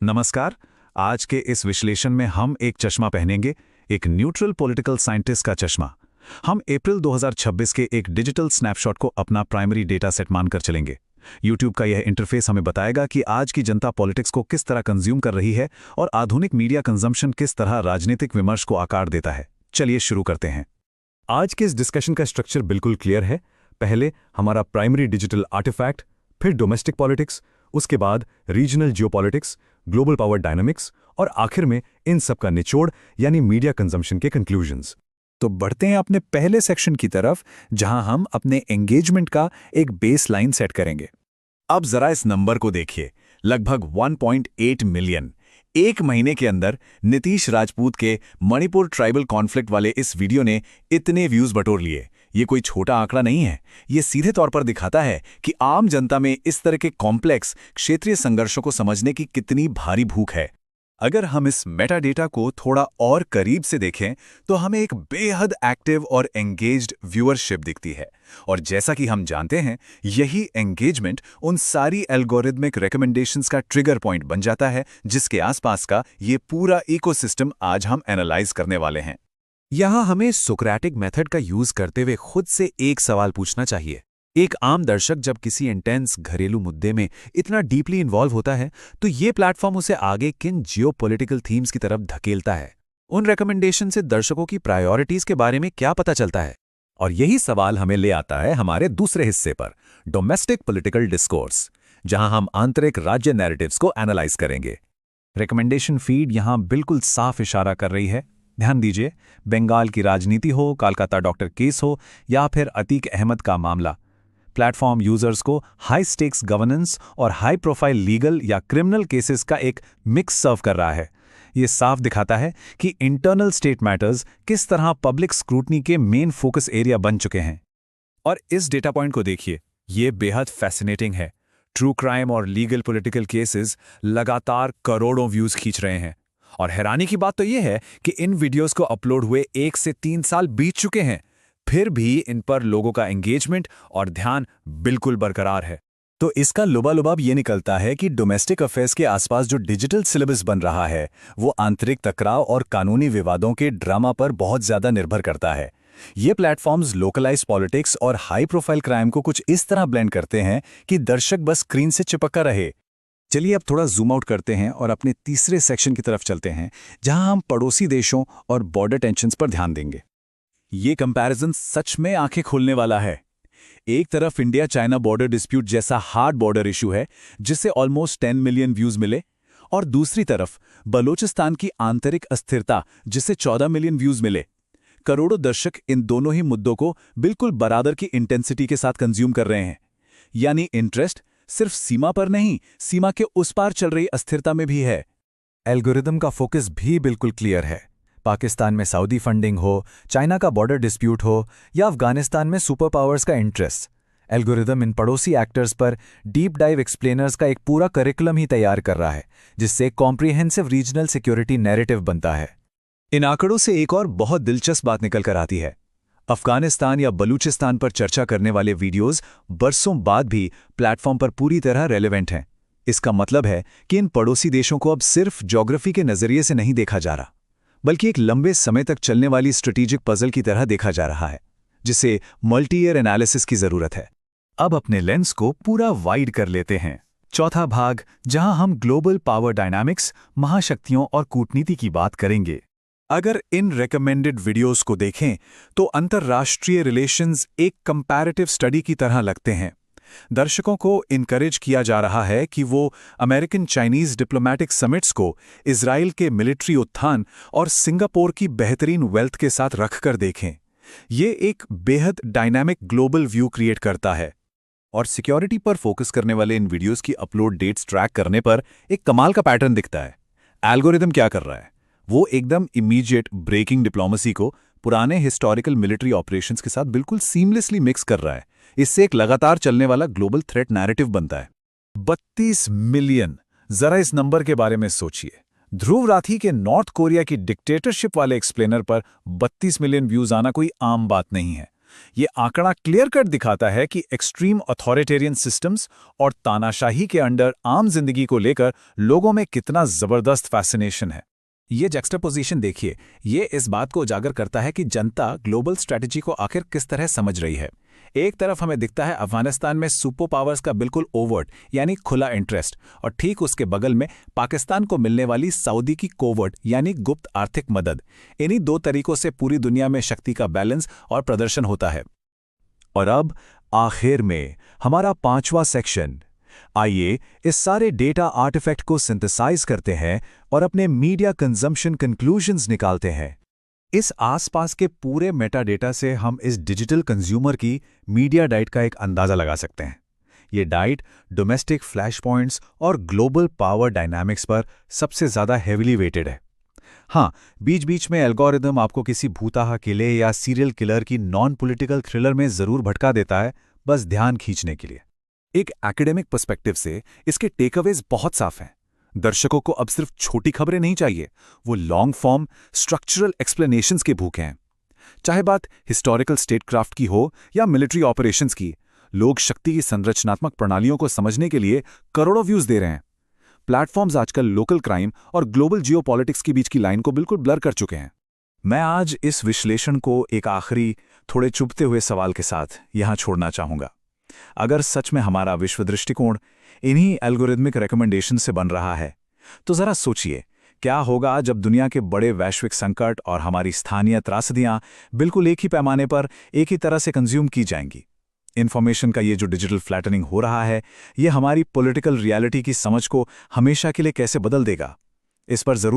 नमस्कार। आज के इस विश्लेषण में हम एक चश्मा पहनेंगे, एक न्यूट्रल पॉलिटिकल साइंटिस्ट का चश्मा। हम अप्रैल 2026 के एक डिजिटल स्नैपशॉट को अपना प्राइमरी डेटा सेट मानकर चलेंगे। YouTube का यह इंटरफेस हमें बताएगा कि आज की जनता पॉलिटिक्स को किस तरह कंज्यूम कर रही है और आधुनिक मीडिया कंजम्पशन किस तरह राजनीतिक विमर्श को आकार देता है। चलिए शुरू करते हैं। आज के इस डिस्कशन का स्ट्रक्चर बिल्कुल क्लियर है। पहले हमारा प्राइमरी डिजिटल आर्टिफैक्ट, फिर डोमेस्टिक पॉलिटिक्स, उसके बाद regional geopolitics, global power dynamics और आखिर में इन सब का निचोड़ यानी मीडिया कंजम्पशन के कंक्लूजन्स। तो बढ़ते हैं अपने पहले सेक्शन की तरफ, जहां हम अपने एंगेजमेंट का एक बेस लाइन सेट करेंगे। अब जरा इस नंबर को देखिए, लगभग 1.8 मिलियन। एक महीने के अंदर नीतीश राजपूत के मणिपुर ट्राइबल कॉन्फ्लिक्ट वाले इस वीडियो ने इतने व्यूज बटोर लिए। ये कोई छोटा आंकड़ा नहीं है। ये सीधे तौर पर दिखाता है कि आम जनता में इस तरह के कॉम्प्लेक्स क्षेत्रीय संघर्षों को समझने की कितनी भारी भूख है। अगर हम इस मेटा डेटा को थोड़ा और करीब से देखें तो हमें एक बेहद एक्टिव और एंगेज्ड व्यूअरशिप दिखती है। और जैसा कि हम जानते हैं, यही एंगेजमेंट उन सारी एल्गोरिदमिक रिकमेंडेशंस का ट्रिगर पॉइंट बन जाता है, जिसके आसपास का ये पूरा इकोसिस्टम आज हम एनालाइज करने वाले हैं। यहां हमें सोक्रेटिक मेथड का यूज करते हुए खुद से एक सवाल पूछना चाहिए। एक आम दर्शक जब किसी इंटेंस घरेलू मुद्दे में इतना डीपली इन्वॉल्व होता है तो ये प्लेटफॉर्म उसे आगे किन जियोपॉलिटिकल थीम्स की तरफ धकेलता है? उन रिकमेंडेशन से दर्शकों की प्रायोरिटीज के बारे में क्या पता चलता है? और यही सवाल हमें ले आता है हमारे दूसरे हिस्से पर, डोमेस्टिक पॉलिटिकल डिस्कोर्स, जहां हम आंतरिक राज्य नैरेटिव्स को एनालाइज करेंगे। रिकमेंडेशन फीड यहां बिल्कुल साफ इशारा कर रही है। ध्यान दीजिए, बंगाल की राजनीति हो, कोलकाता डॉक्टर केस हो या फिर अतीक अहमद का मामला, प्लेटफॉर्म यूजर्स को हाई स्टेक्स गवर्नेंस और हाई प्रोफाइल लीगल या क्रिमिनल केसेस का एक मिक्स सर्व कर रहा है। ये साफ दिखाता है कि इंटरनल स्टेट मैटर्स किस तरह पब्लिक स्क्रूटनी के मेन फोकस एरिया बन चुके हैं। और इस डेटा पॉइंट को देखिए, ये बेहद फैसिनेटिंग है। ट्रू क्राइम और लीगल पॉलिटिकल केसेस लगातार करोड़ों व्यूज खींच रहे हैं। और हैरानी की बात तो यह है कि इन वीडियोस को अपलोड हुए 1 से 3 साल बीत चुके हैं, फिर भी इन पर लोगों का एंगेजमेंट और ध्यान बिल्कुल बरकरार है। तो इसका लुबालुबाब ये निकलता है कि डोमेस्टिक अफेयर्स के आसपास जो डिजिटल सिलेबस बन रहा है वो आंतरिक टकराव और कानूनी विवादों के ड्रामा पर बहुत ज्यादा निर्भर करता है। ये प्लेटफॉर्म्स लोकलाइज पॉलिटिक्स और हाई प्रोफाइल क्राइम को कुछ इस तरह ब्लेंड करते हैं कि दर्शक बस स्क्रीन से चिपका रहे। चलिए अब थोड़ा जूम आउट करते हैं और अपने तीसरे सेक्शन की तरफ चलते हैं, जहां हम पड़ोसी देशों और बॉर्डर टेंशन्स पर ध्यान देंगे। ये कंपैरिजन सच में आंखें खोलने वाला है। एक तरफ इंडिया चाइना बॉर्डर डिस्प्यूट जैसा हार्ड बॉर्डर इशू है, जिससे ऑलमोस्ट 10 मिलियन व्यूज मिले, और दूसरी तरफ बलूचिस्तान की आंतरिक अस्थिरता, जिससे 14 मिलियन व्यूज मिले। करोड़ों दर्शक इन दोनों ही मुद्दों को बिल्कुल बराबर की इंटेंसिटी के साथ कंज्यूम कर रहे हैं। यानी इंटरेस्ट सिर्फ सीमा पर नहीं, सीमा के उस पार चल रही अस्थिरता में भी है। एल्गोरिदम का फोकस भी बिल्कुल क्लियर है। पाकिस्तान में सऊदी फंडिंग हो, चाइना का बॉर्डर डिस्प्यूट हो या अफगानिस्तान में सुपर पावर्स का इंटरेस्ट, एल्गोरिदम इन पड़ोसी एक्टर्स पर डीप डाइव एक्सप्लेनर्स का एक पूरा करिकुलम ही तैयार कर रहा है, जिससे कॉम्प्रिहेंसिव रीजनल सिक्योरिटी नैरेटिव बनता है। इन आंकड़ों से एक और बहुत दिलचस्प बात निकल कर आती है। अफगानिस्तान या बलूचिस्तान पर चर्चा करने वाले वीडियोस बरसों बाद भी प्लेटफॉर्म पर पूरी तरह रेलेवेंट हैं। इसका मतलब है कि इन पड़ोसी देशों को अब सिर्फ ज्योग्राफी के नजरिए से नहीं देखा जा रहा, बल्कि एक लंबे समय तक चलने वाली स्ट्रेटेजिक पजल की तरह देखा जा रहा है, जिसे मल्टी ईयर एनालिसिस की जरूरत है। अब अपने लेंस को पूरा वाइड कर लेते हैं। चौथा भाग, जहां हम ग्लोबल पावर डायनामिक्स, महाशक्तियों और कूटनीति की बात करेंगे। अगर इन रेकमेंडेड वीडियोस को देखें तो अंतर्राष्ट्रीय रिलेशंस एक कंपैरेटिव स्टडी की तरह लगते हैं। दर्शकों को इनकरेज किया जा रहा है कि वो अमेरिकन चाइनीज डिप्लोमैटिक समिट्स को इजराइल के मिलिट्री उत्थान और सिंगापुर की बेहतरीन वेल्थ के साथ रखकर देखें। ये एक बेहद डायनामिक ग्लोबल व्यू क्रिएट करता है। और सिक्योरिटी पर फोकस करने वाले इन वीडियोस की अपलोड डेट्स ट्रैक करने पर एक कमाल का पैटर्न दिखता है। एल्गोरिदम क्या कर रहा है? वो एकदम इमीडिएट ब्रेकिंग डिप्लोमेसी को पुराने हिस्टोरिकल मिलिट्री ऑपरेशंस के साथ बिल्कुल सीमलेसली मिक्स कर रहा है। इससे एक लगातार चलने वाला ग्लोबल थ्रेट नैरेटिव बनता है। 32 मिलियन, जरा इस नंबर के बारे में सोचिए। ध्रुव राठी के नॉर्थ कोरिया की डिक्टेटरशिप वाले एक्सप्लेनर पर 32 मिलियन व्यूज आना कोई आम बात नहीं है। ये आंकड़ा क्लियर कट दिखाता है कि एक्सट्रीम अथॉरिटेरियन सिस्टम्स और तानाशाही के अंडर आम जिंदगी को लेकर लोगों में कितना जबरदस्त फैसिनेशन है। ये जक्सटापोजिशन देखिए, ये इस बात को उजागर करता है कि जनता ग्लोबल स्ट्रैटेजी को आखिर किस तरह समझ रही है। एक तरफ हमें दिखता है अफगानिस्तान में सुपर पावर्स का बिल्कुल ओवर्ट यानी खुला इंटरेस्ट, और ठीक उसके बगल में पाकिस्तान को मिलने वाली सऊदी की कोवर्ट यानी गुप्त आर्थिक मदद। इन्हीं दो तरीकों से पूरी दुनिया में शक्ति का बैलेंस और प्रदर्शन होता है। और अब आखिर में हमारा 5वां सेक्शन। आइए इस सारे डेटा आर्टिफैक्ट को सिंथेसाइज करते हैं और अपने मीडिया कंजम्पशन कंक्लूजन्स निकालते हैं। इस आसपास के पूरे मेटा डेटा से हम इस डिजिटल कंज्यूमर की मीडिया डाइट का एक अंदाजा लगा सकते हैं। ये डाइट डोमेस्टिक फ्लैश पॉइंट्स और ग्लोबल पावर डायनामिक्स पर सबसे ज़्यादा हेविली वेटेड है। हाँ, बीच बीच में एल्गोरिदम आपको किसी भूताहा किले या सीरियल किलर की नॉन पॉलिटिकल थ्रिलर में ज़रूर भटका देता है, बस ध्यान खींचने के लिए। एक एकेडमिक पर्सपेक्टिव से इसके टेकअवेज बहुत साफ हैं। दर्शकों को अब सिर्फ छोटी खबरें नहीं चाहिए, वो लॉन्ग फॉर्म स्ट्रक्चरल एक्सप्लेनेशंस के भूखे हैं। चाहे बात हिस्टोरिकल स्टेटक्राफ्ट की हो या मिलिट्री ऑपरेशंस की, लोग शक्ति की संरचनात्मक प्रणालियों को समझने के लिए करोड़ों व्यूज दे रहे हैं। प्लेटफॉर्म्स आजकल लोकल क्राइम और ग्लोबल जियोपॉलिटिक्स के बीच की लाइन को बिल्कुल ब्लर कर चुके हैं। मैं आज इस विश्लेषण को एक आखिरी थोड़े चुभते हुए सवाल के साथ यहां छोड़ना चाहूंगा। अगर सच में हमारा विश्व दृष्टिकोण इन्हीं एल्गोरिदमिक रिकमेंडेशन से बन रहा है, तो जरा सोचिए क्या होगा जब दुनिया के बड़े वैश्विक संकट और हमारी स्थानीय त्रासदियां बिल्कुल एक ही पैमाने पर एक ही तरह से कंज्यूम की जाएंगी। इन्फॉर्मेशन का ये जो डिजिटल फ्लैटनिंग हो रहा है, ये हमारी पॉलिटिकल रियलिटी की समझ को हमेशा के लिए कैसे बदल देगा, इस पर जरूर